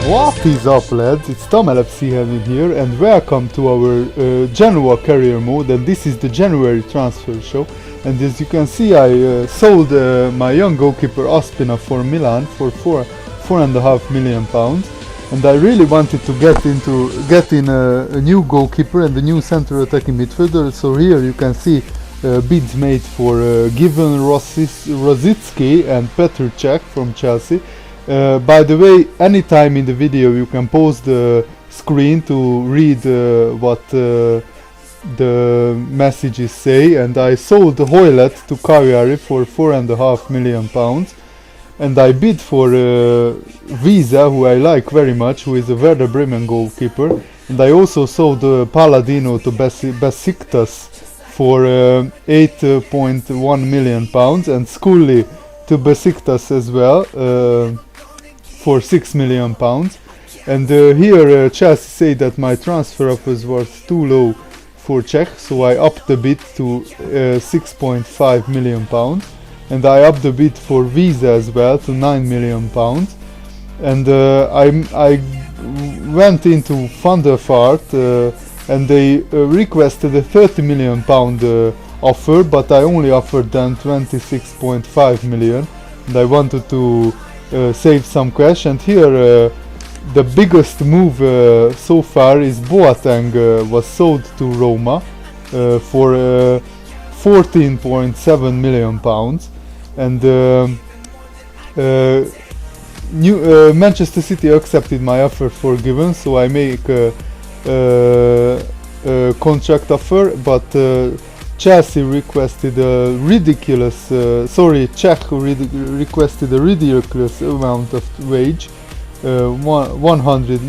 What is up, lads? It's Tom LFC here, and welcome to our Genoa career mode. And this is the January transfer show. And as you can see, I sold my young goalkeeper Ospina for Milan for £4.5 million. And I really wanted to get in a new goalkeeper and a new central attacking midfielder. So here you can see bids made for Given Rosicki and Petr Cech from Chelsea. By the way, anytime in the video you can pause the screen to read what the messages say, and I sold Hoylet to Cagliari for £4.5 million, and I bid for Visa, who I like very much, who is a Werder Bremen goalkeeper, and I also sold Palladino to Besiktas for £8.1 million, and Scully to Besiktas as well for £6 million. And here Chelsea say that my transfer offers was too low for Czech, so I upped the bid to £6.5 million, and I upped the bid for Visa as well to £9 million. And I went into Van der Vaart, and they requested a £30 million offer, but I only offered them 26.5 million, and I wanted to save some cash. And here the biggest move so far is Boateng was sold to Roma for £14.7 million, and Manchester City accepted my offer for Given, so I make a contract offer, but Chelsea requested a ridiculous, Czech requested a ridiculous amount of wage, more than £100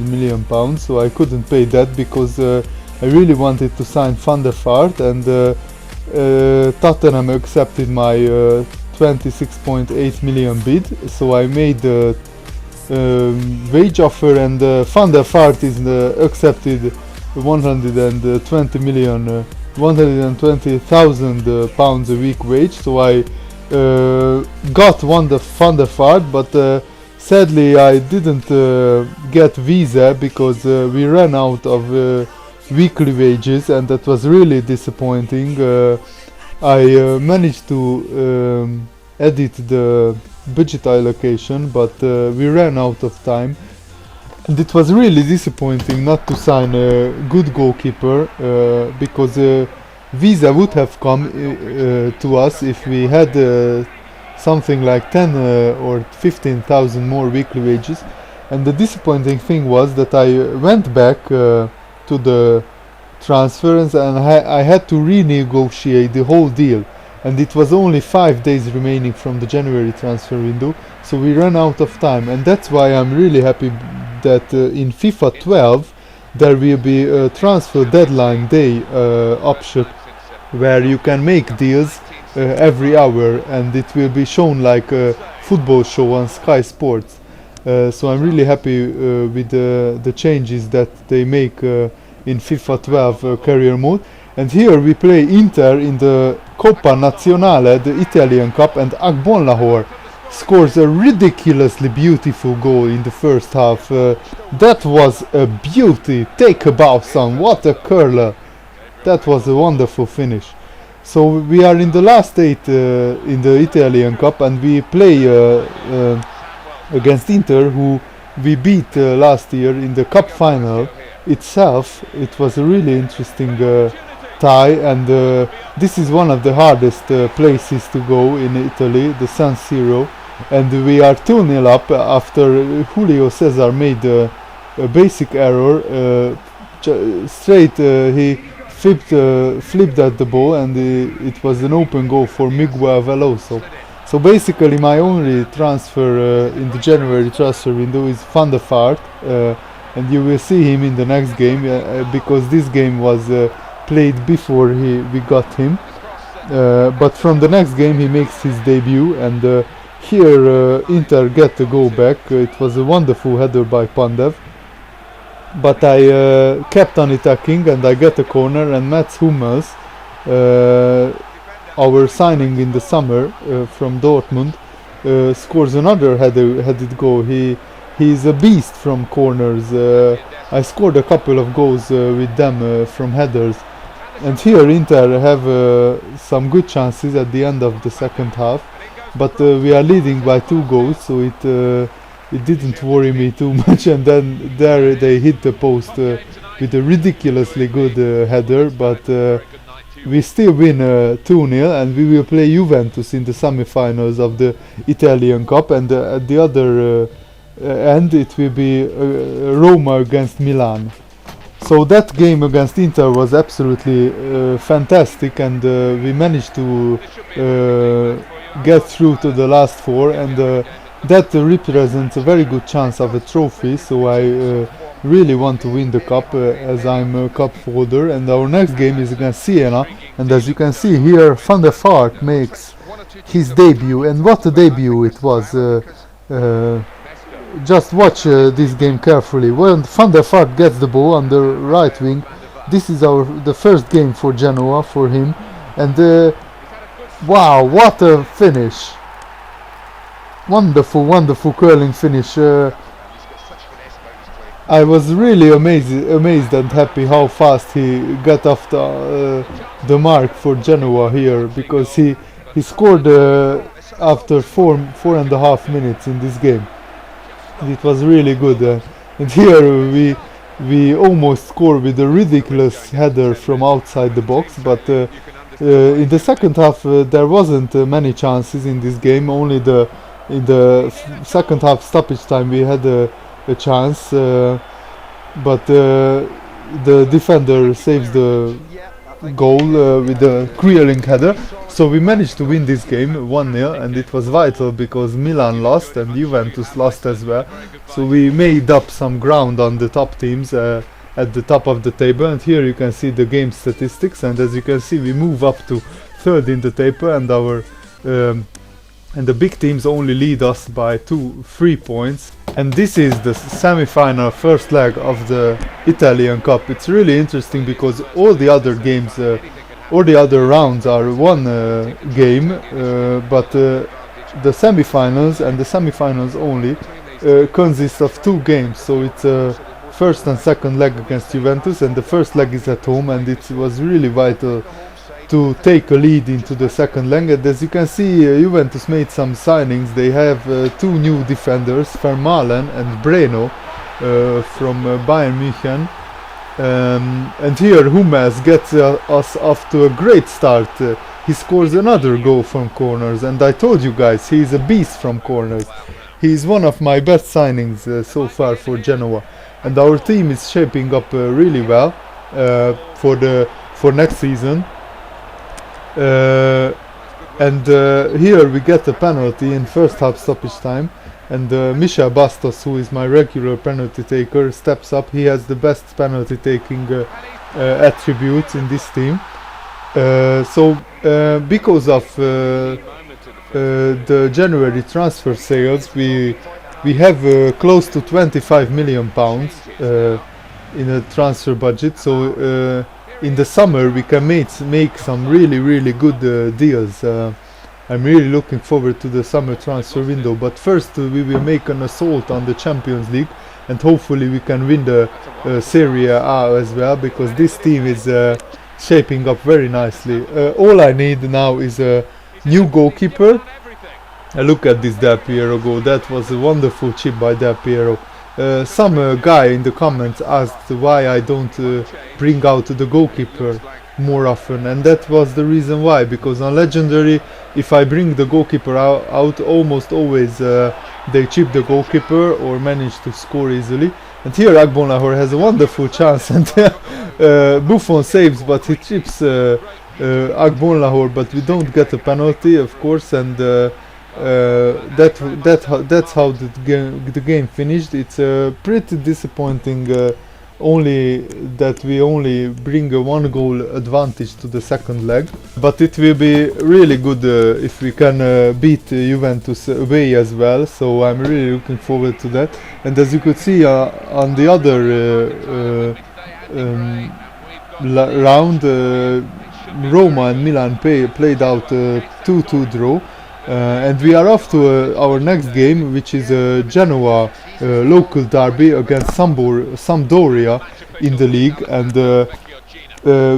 million, so I couldn't pay that because I really wanted to sign Van der Vaart, and Tottenham accepted my 26.8 million bid, so I made the wage offer, and Van der Vaart is accepted 120,000 pounds a week wage, so I got Van der Vaart, but sadly I didn't get Visa because we ran out of weekly wages, and that was really disappointing. I managed to edit the budget allocation, but we ran out of time, and it was really disappointing not to sign a good goalkeeper, because Visa would have come to us if we had something like 10 or 15,000 more weekly wages. And the disappointing thing was that I went back to the transfers, and I had to renegotiate the whole deal, and it was only 5 days remaining from the January transfer window, so we ran out of time. And that's why I'm really happy that in FIFA 12 there will be a transfer deadline day option where you can make deals every hour, and it will be shown like a football show on Sky Sports. So I'm really happy with the changes that they make in FIFA 12 career mode. And here we play Inter in the Coppa Nazionale, the Italian Cup, and Agbon Lahore scores a ridiculously beautiful goal in the first half. That was a beauty. Take a bow, son. What a curler. That was a wonderful finish. So we are in the last 8 in the Italian Cup, and we play against Inter, who we beat last year in the cup final itself. It was a really interesting tie, and this is one of the hardest places to go in Italy, the San Siro, and we are 2-0 up after Julio Cesar made a basic error. He flipped at the ball, and it was an open goal for Miguel Veloso. So basically my only transfer in the January transfer window is Van der Vaart, and you will see him in the next game, because this game was played before we got him, but from the next game he makes his debut, and here Inter get the goal back. It was a wonderful header by Pandev, but I kept on attacking, and I get a corner, and Mats Hummels, our signing in the summer from Dortmund, scores another headed goal. He he's a beast from corners. I scored a couple of goals with them from headers. And here Inter have some good chances at the end of the second half, but we are leading by 2 goals, so it didn't worry me too much. And then there they hit the post with a ridiculously good header, but we still win 2-0, and we will play Juventus in the semi-finals of the Italian Cup, and at the other end it will be Roma against Milan. So that game against Inter was absolutely fantastic, and we managed to get through to the last 4, and that represents a very good chance of a trophy, so I really want to win the cup as I'm a cup holder. And our next game is against Siena, and as you can see here, Van der Vaart makes his debut, and what a debut it was. Just watch this game carefully. When Van der Vaart gets the ball on the right wing, this is the first game for Genoa for him, and wow, what a finish! Wonderful curling finish. I was really amazed and happy how fast he got off the mark for Genoa here, because he scored after 4.5 minutes in this game. It was really good, and here we almost scored with a ridiculous header from outside the box, but in the second half there wasn't many chances in this game. Only in the second half stoppage time we had a chance, but the defender saves the goal with a clearing header. So we managed to win this game 1-0, and it was vital because Milan lost and Juventus lost as well. So we made up some ground on the top teams at the top of the table, and here you can see the game statistics, and as you can see we move up to 3rd in the table, and our and the big teams only lead us by 3 points. And this is the semi-final first leg of the Italian Cup. It's really interesting because all the other games, all the other rounds are one game, but the semi-finals and the semi-finals only consist of 2 games. So it's first and second leg against Juventus, and the first leg is at home, and it was really vital to take a lead into the second leg. And as you can see, Juventus made some signings. They have 2 new defenders, Vermaelen and Breno, from Bayern München. And here Hummels gets us off to a great start. He scores another goal from corners, and I told you guys, he's a beast from corners. He's one of my best signings so far for Genoa, and our team is shaping up really well for next season. And here we get a penalty in first half stoppage time, and Michel Bastos, who is my regular penalty taker, steps up. He has the best penalty taking attributes in this team. So because of the January transfer sales, we have close to 25 million pounds in a transfer budget. So in the summer we can make some really good deals. I'm really looking forward to the summer transfer window, but first we will make an assault on the Champions League, and hopefully we can win the Serie A as well, because this team is shaping up very nicely. All I need now is a new goalkeeper. Look at this Del Piero goal. That was a wonderful chip by Del Piero. Some guy in the comments asked why I don't bring out the goalkeeper more often, and that was the reason why, because on Legendary, if I bring the goalkeeper out almost always they chip the goalkeeper or manage to score easily. And here Agbonlahor has a wonderful chance, and Buffon saves, but he chips Agbonlahor, but we don't get a penalty, of course, and that's how the game finished. It's pretty disappointing, only that we only bring a 1 goal advantage to the second leg, but it will be really good if we can beat Juventus away as well, so I'm really looking forward to that. And as you could see on the other round, Roma and Milan played out a 2-2 draw. And we are off to our next game, which is Genoa local derby against Sampdoria in the league, and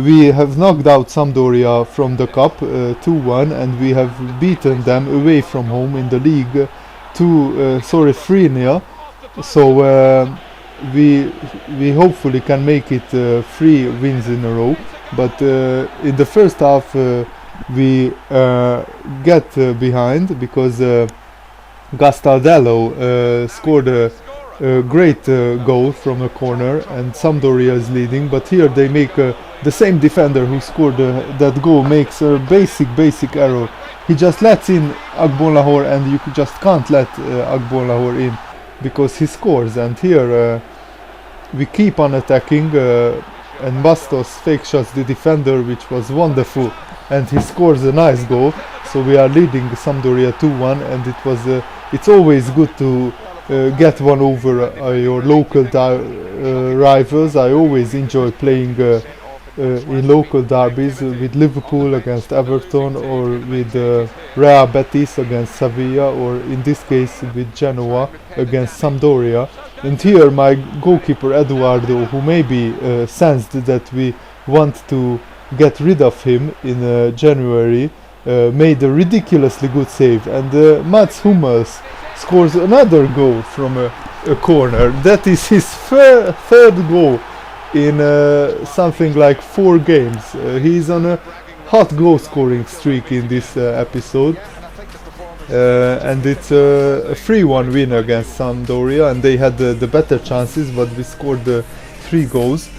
we have knocked out Sampdoria from the cup 2-1, and we have beaten them away from home in the league 3-0. So we hopefully can make it 3 wins in a row. But in the first half we get behind because Gastaldello scored a great goal from a corner, and Sampdoria is leading. But here they make the same defender who scored that goal makes a basic error. He just lets in Agbonlahor, and you just can't let Agbonlahor in because he scores. And here we keep on attacking, and Bastos fake shots the defender, which was wonderful, and he scores a nice goal. So we are leading Sampdoria 2-1, and it's always good to get one over your local rivals. I always enjoy playing in local derbies with Liverpool against Everton, or with Real Betis against Sevilla, or in this case with Genoa against Sampdoria. And here my goalkeeper Eduardo, who maybe sensed that we want to get rid of him in January, made a ridiculously good save, and Mats Hummels scores another goal from a corner. That is his third goal in something like 4 games. He's on a hot goal scoring streak in this episode, and it's a 3-1 win against Sampdoria, and they had the better chances, but we scored 3 goals.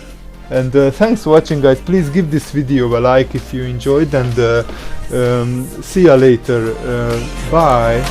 And thanks for watching, guys. Please give this video a like if you enjoyed, and see you later. Bye.